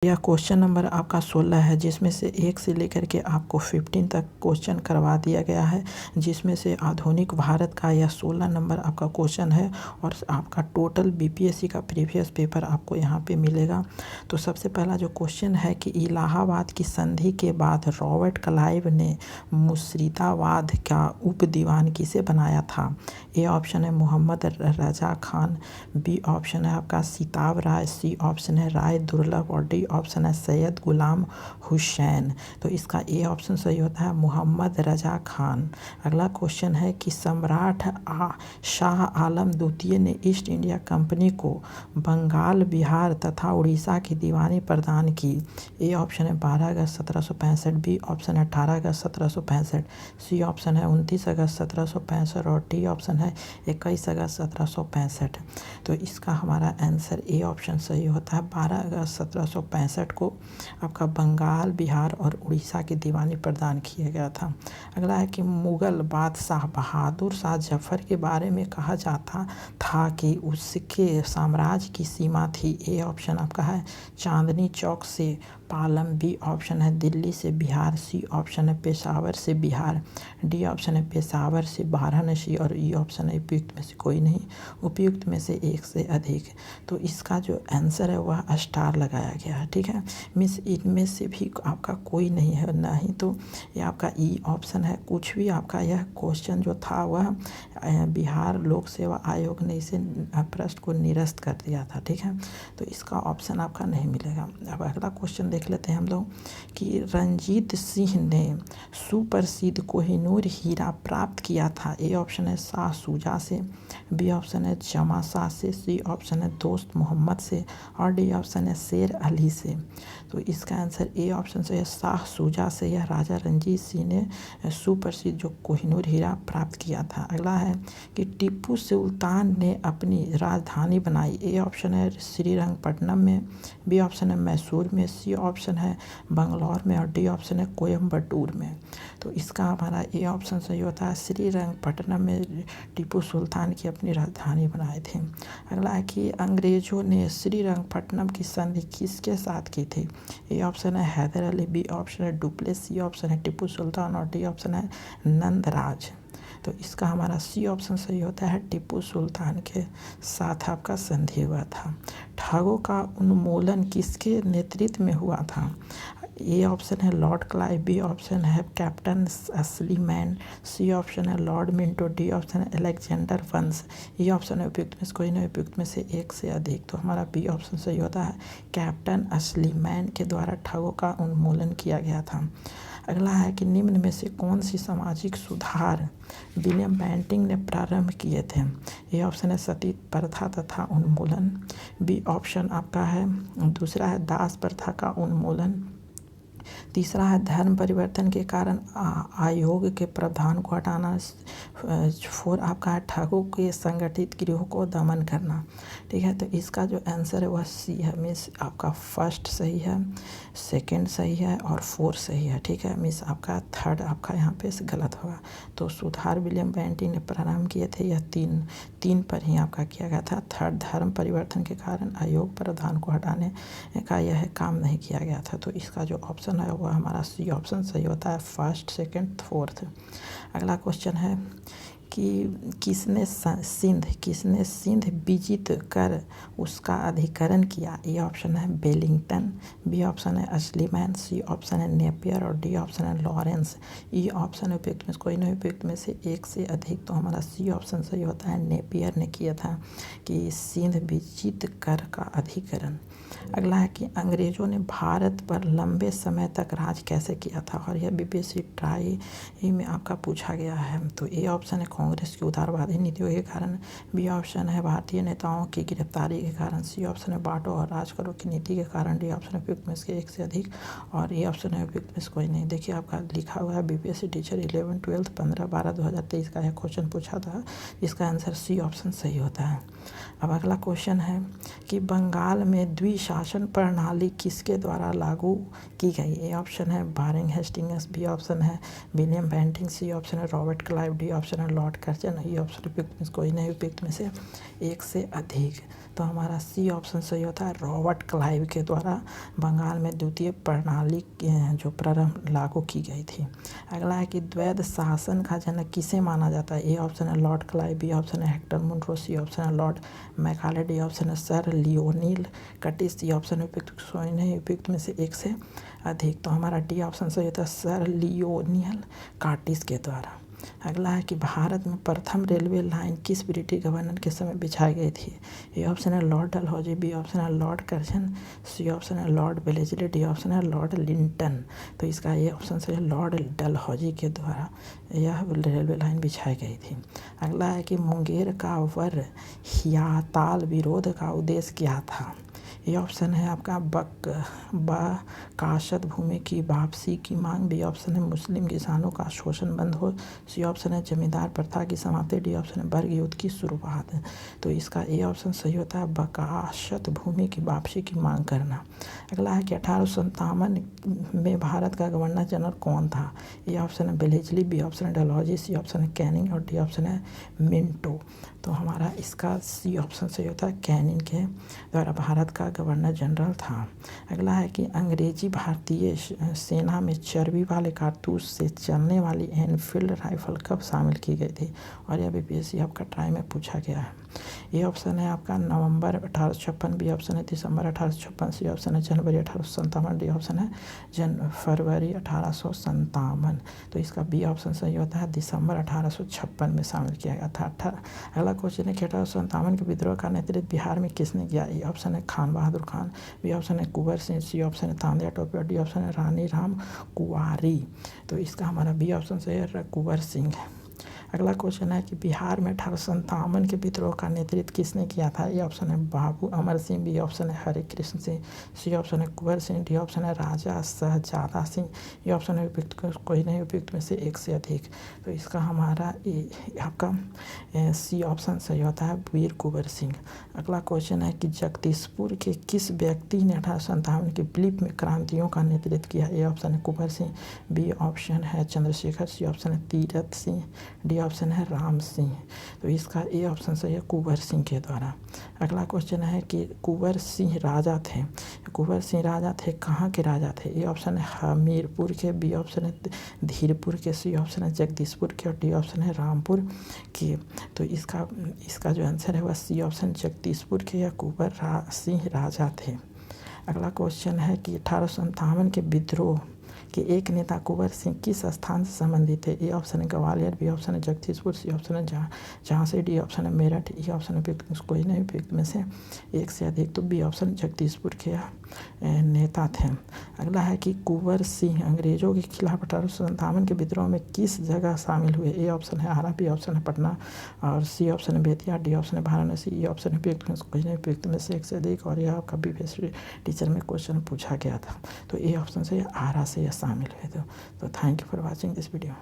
यह question number आपका 16 है, जिसमें से 1 से लेकर के आपको 15 तक क्वेश्चन करवा दिया गया है, जिसमें से आधुनिक भारत का यह 16 नंबर आपका क्वेश्चन है और आपका टोटल बीपीएससी का प्रीवियस पेपर आपको यहाँ पे मिलेगा। तो सबसे पहला जो क्वेश्चन है कि इलाहाबाद की संधि के बाद रॉबर्ट क्लाइव ने मुर्शिदाबाद का उप दीवान किसे बनाया था? ए ऑप्शन है मोहम्मद रजा खान, बी ऑप्शन है आपका सिताब राय, सी ऑप्शन है राय दुर्लभ और डी ऑप्शन है सैयद गुलाम हुसैन। तो इसका ए ऑप्शन सही होता है मोहम्मद रजा खान। अगला क्वेश्चन है कि सम्राट शाह आलम द्वितीय ने ईस्ट इंडिया कंपनी को बंगाल, बिहार तथा उड़ीसा की दीवानी प्रदान की। ए ऑप्शन है 12 अगस्त 1765, बी ऑप्शन है 18 अगस्त 1765, सी ऑप्शन है 29 अगस्त 1765 और डी ऑप्शन है 21 अगस्त 1765। तो इसका हमारा आंसर ए ऑप्शन सही होता है। 12 अगस्त 1765 को आपका बंगाल, बिहार और उड़ीसा की दीवानी प्रदान किया गया था। अगला है कि मुगल बादशाह बहादुर शाह जफर के बारे में कहा जाता था कि उसके साम्राज्य की सीमा थी। ए ऑप्शन आपका है चांदनी चौक से पालम, बी ऑप्शन है दिल्ली से बिहार, सी ऑप्शन है पेशावर से बिहार, डी ऑप्शन है पेशावर से वाराणसी और ई ऑप्शन है उपयुक्त में से कोई नहीं, उपयुक्त में से एक से अधिक। तो इसका जो आंसर है वह स्टार लगाया गया है। ठीक है मिस, इनमें से भी आपका कोई नहीं है, नहीं तो ये आपका ई ऑप्शन है। कुछ भी आपका यह क्वेश्चन जो था वह बिहार लोक सेवा आयोग ने इसे प्रश्न को निरस्त कर दिया था। ठीक है तो इसका ऑप्शन आपका नहीं मिलेगा। अब अगला क्वेश्चन देख लेते हैं हम लोग कि रंजीत सिंह ने सुप्रसिद्ध कोहिनूर हीरा प्राप्त किया था। ए ऑप्शन है शाह शुजा से, बी ऑप्शन है जमा शाह से, सी ऑप्शन है दोस्त मोहम्मद से और डी ऑप्शन है शेर अली से। तो इसका आंसर ए ऑप्शन से है शाह शुजा से। यह राजा रंजीत सिंह ने सुप्रसिद्ध जो कोहिनूर हीरा प्राप्त किया था। अगला है कि टीपू सुल्तान ने अपनी राजधानी बनाई। ए ऑप्शन है श्रीरंगपट्टनम में, बी ऑप्शन है मैसूर में, सी ऑप्शन है बंगलौर में और डी ऑप्शन है कोयम्बटूर में। तो इसका हमारा ए ऑप्शन सही होता है श्रीरंगपट्टनम में टीपू सुल्तान की अपनी राजधानी बनाए थे। अगला है कि अंग्रेजों ने श्रीरंगपट्टनम की संधि किसके साथ की थी? ए ऑप्शन है हैदर अली, बी ऑप्शन है डुप्लेस, सी ऑप्शन है टीपू सुल्तान और डी ऑप्शन है नंदराज। तो इसका हमारा सी ऑप्शन सही होता है टीपू सुल्तान के साथ आपका संधि हुआ था। ठगों का उन्मूलन किसके नेतृत्व में हुआ था? ए ऑप्शन है लॉर्ड क्लाइव, बी ऑप्शन है कैप्टन स्लीमैन, सी ऑप्शन है लॉर्ड मिंटो, डी ऑप्शन है अलेक्जेंडर वंश, ये ऑप्शन है उपयुक्त में से कोई नहीं, उपयुक्त में से एक से अधिक। तो हमारा बी ऑप्शन सही होता है कैप्टन स्लीमैन के द्वारा ठगों का उन्मूलन किया गया था। अगला है कि निम्न में से कौन सी सामाजिक सुधार विलियम बेंटिंक ने प्रारंभ किए थे? ए ऑप्शन है सती प्रथा तथा उन्मूलन, बी ऑप्शन आपका है दूसरा है दास प्रथा का उन्मूलन, तीसरा है धर्म परिवर्तन के कारण आयोग के प्रावधान को हटाना, 4 आपका है ठगों के संगठित गिरोह को दमन करना। ठीक है तो इसका जो आंसर है वह सी है। मिस आपका फर्स्ट सही है, सेकंड सही है और 4 सही है। ठीक है मिस आपका थर्ड आपका यहाँ पे गलत होगा। तो सुधार विलियम बेंटिंक ने प्रारंभ किए थे, यह तीन पर ही आपका किया गया था। थर्ड धर्म परिवर्तन के कारण आयोग प्रावधान को हटाने का यह काम नहीं किया गया था। तो इसका जो ऑप्शन है वह हमारा सी ऑप्शन सही होता है, फर्स्ट, सेकंड, फोर्थ। अगला क्वेश्चन है कि किसने सिंध विजित कर उसका अधिकरण किया? ए ऑप्शन है बेलिंगटन, बी ऑप्शन है स्लीमैन, सी ऑप्शन है नेपियर और डी ऑप्शन है लॉरेंस। ई ऑप्शन उपयुक्त में से कोई नहीं, उपयुक्त में से एक से अधिक। तो हमारा सी ऑप्शन सही होता है नेपियर ने किया था कि सिंध विजित कर का अधिकरण। अगला है कि अंग्रेजों ने भारत पर लंबे समय तक राज कैसे किया था? और यह बीपीएससी ट्राई में आपका पूछा गया है। तो ए ऑप्शन है कांग्रेस की उदारवादी नीतियों के कारण, बी ऑप्शन है भारतीय नेताओं की गिरफ्तारी के कारण, सी ऑप्शन है बांटो और राज करो की नीति के कारण, डी ऑप्शन है उपयुक्त में से एक से अधिक और ए ऑप्शन है उपयुक्त में से कोई नहीं। देखिए आपका लिखा हुआ है बीपीएससी टीचर 11, 12, 15, 12, 2023 का यह क्वेश्चन पूछा था, जिसका आंसर सी ऑप्शन सही होता है। अब अगला क्वेश्चन है कि बंगाल में द्विशासन प्रणाली किसके द्वारा लागू की गई? ए ऑप्शन है वारेन हेस्टिंग्स, बी ऑप्शन है विलियम बेंटिंक, सी ऑप्शन है रॉबर्ट क्लाइव, डी ऑप्शन है लॉर्ड लॉर्ड कर्जन, ये ऑप्शन उपयुक्त में कोई नहीं उपयुक्त में से एक से अधिक। तो हमारा सी ऑप्शन सही होता है। रॉबर्ट क्लाइव के द्वारा बंगाल में द्वितीय प्रणाली जो प्रारंभ लागू की गई थी। अगला है कि द्वैध शासन का जनक किसे माना जाता है। ए ऑप्शन है लॉर्ड क्लाइव, बी ऑप्शन है हेक्टर मुनरो, सी ऑप्शन है लॉर्ड मैकाले, डी ऑप्शन है सर लियोनील कटिस, डी ऑप्शन उपयुक्त कोई नहीं उपयुक्त में से एक से अधिक। तो हमारा डी ऑप्शन सही होता है सर लियोनील कार्टिस के द्वारा। अगला है कि भारत में प्रथम रेलवे लाइन किस ब्रिटिश गवर्नर के समय बिछाई गई थी। ए ऑप्शन है लॉर्ड डलहौजी, बी ऑप्शन है लॉर्ड कर्जन, सी ऑप्शन है लॉर्ड वेलेस्ली, डी ऑप्शन है लॉर्ड लिंटन। तो इसका ये ऑप्शन से लॉर्ड डलहौजी के द्वारा यह रेलवे लाइन बिछाई गई थी। अगला है कि मुंगेर का वर हियाताल विरोध का उद्देश्य क्या था। ये ऑप्शन है आपका बकाशत भूमि की वापसी की मांग, बी ऑप्शन है मुस्लिम किसानों का शोषण बंद हो, सी ऑप्शन है जमींदार प्रथा की समाप्ति, डी ऑप्शन है वर्ग युद्ध की शुरुआत। तो इसका ए ऑप्शन सही होता है बकाशत भूमि की वापसी की मांग करना। अगला है कि 1857 में भारत का गवर्नर जनरल कौन था। ए ऑप्शन है वेलेस्ली, बी ऑप्शन है डलहौजी, सी ऑप्शन है कैनिंग और डी ऑप्शन है मिंटो। तो हमारा इसका सी ऑप्शन सही होता है कैनिंग के द्वारा भारत का गवर्नर जनरल था। अगला है कि अंग्रेजी भारतीय सेना में चर्बी वाले कारतूस से चलने वाली एनफील्ड राइफल कब शामिल की गई थी। और यह बीपीएससी आपका ट्राई में पूछा गया है। ये ऑप्शन है आपका नवंबर 1856, बी ऑप्शन है दिसंबर 1856, सी ऑप्शन है जनवरी 1857, डी ऑप्शन है फरवरी 1857। तो इसका बी ऑप्शन सही होता है दिसंबर 1856 में शामिल किया गया था। अगला क्वेश्चन है कि 1857 के विद्रोह का नेतृत्व बिहार में किसने किया। ए ऑप्शन है खान बहादुर खान, बी ऑप्शन है कुंवर सिंह, सी ऑप्शन है तांत्या टोपे और डी ऑप्शन है रानी राम कुंवारी। तो इसका हमारा बी ऑप्शन सही है कुंवर सिंह। अगला क्वेश्चन है कि बिहार में 1857 के विद्रोह का नेतृत्व किसने किया था। ए ऑप्शन है बाबू अमर सिंह, बी ऑप्शन है हरे कृष्ण सिंह, सी ऑप्शन है कुंवर सिंह, डी ऑप्शन है राजा शहजादा सिंह, ये ऑप्शन है उपयुक्त कोई नहीं उपयुक्त में से एक से अधिक। तो इसका हमारा आपका सी ऑप्शन सही होता है वीर कुंवर सिंह। अगला क्वेश्चन है कि जगदीशपुर के किस व्यक्ति ने 1857 के विप्लव में क्रांतियों का नेतृत्व किया। ए ऑप्शन है कुंवर सिंह, बी ऑप्शन है चंद्रशेखर, सी ऑप्शन है तीरथ सिंह, डी ऑप्शन है राम सिंह। तो इसका ए ऑप्शन सही है कुंवर सिंह के द्वारा। अगला क्वेश्चन है कि कुंवर सिंह राजा थे, कुंवर सिंह राजा थे कहाँ के राजा थे। ए ऑप्शन है हमीरपुर के, बी ऑप्शन है धीरपुर के, सी ऑप्शन है जगदीशपुर के और डी ऑप्शन है रामपुर के। तो इसका जो आंसर है वह सी ऑप्शन जगदीशपुर के या कुंवर सिंह राजा थे। अगला क्वेश्चन है कि 1857 के विद्रोह के एक नेता कुंवर सिंह किस स्थान से संबंधित थे। ए ऑप्शन है ग्वालियर, बी ऑप्शन है जगदीशपुर, सी ऑप्शन है जहाँ से, डी ऑप्शन है मेरठ, ई ऑप्शन है उपयुक्त कोई नहीं उपयुक्त में से एक से अधिक। तो बी ऑप्शन जगदीशपुर के नेता थे। अगला है कि कुंवर सिंह अंग्रेजों के खिलाफ 1857 के विद्रोह में किस जगह शामिल हुए। ए ऑप्शन है आरा, बी ऑप्शन है पटना और सी ऑप्शन है बेतिया, डी ऑप्शन है वाराणसी, ई ऑप्शन है उपयुक्त कोई नहीं उपयुक्त में से एक से अधिक। और यह आपका बीपीएससी टीचर में क्वेश्चन पूछा गया था। तो ए ऑप्शन से आरा से शामिल हुए थे। तो thank you for watching this video.